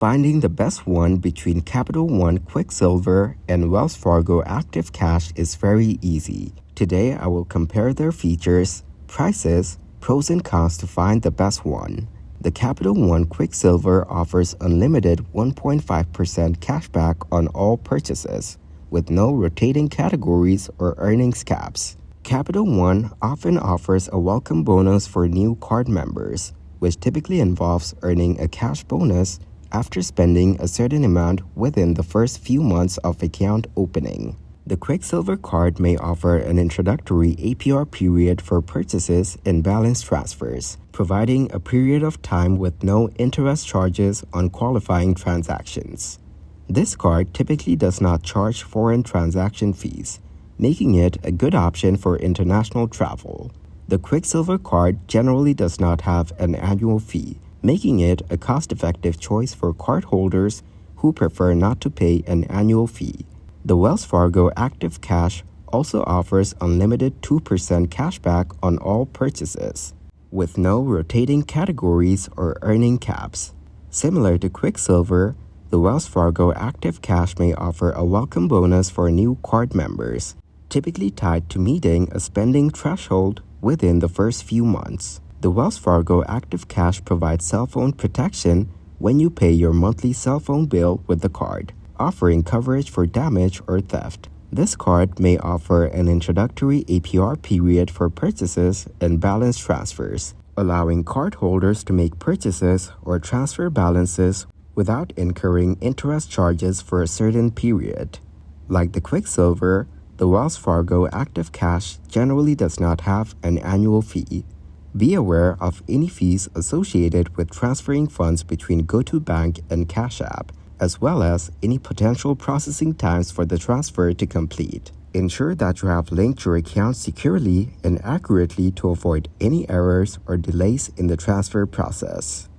Finding the best one between Capital One Quicksilver and Wells Fargo Active Cash is very easy. Today, I will compare their features, prices, pros and cons to find the best one. The Capital One Quicksilver offers unlimited 1.5% cashback on all purchases, with no rotating categories or earnings caps. Capital One often offers a welcome bonus for new card members, which typically involves earning a cash bonus after spending a certain amount within the first few months of account opening. The Quicksilver card may offer an introductory APR period for purchases and balance transfers, providing a period of time with no interest charges on qualifying transactions. This card typically does not charge foreign transaction fees, making it a good option for international travel. The Quicksilver card generally does not have an annual fee, making it a cost-effective choice for cardholders who prefer not to pay an annual fee. The Wells Fargo Active Cash also offers unlimited 2% cashback on all purchases, with no rotating categories or earning caps. Similar to Quicksilver, the Wells Fargo Active Cash may offer a welcome bonus for new card members, typically tied to meeting a spending threshold within the first few months. The Wells Fargo Active Cash provides cell phone protection when you pay your monthly cell phone bill with the card, offering coverage for damage or theft. This card may offer an introductory APR period for purchases and balance transfers, allowing cardholders to make purchases or transfer balances without incurring interest charges for a certain period. Like the Quicksilver, the Wells Fargo Active Cash generally does not have an annual fee. Be aware of any fees associated with transferring funds between GoToBank and Cash App, as well as any potential processing times for the transfer to complete. Ensure that you have linked your account securely and accurately to avoid any errors or delays in the transfer process.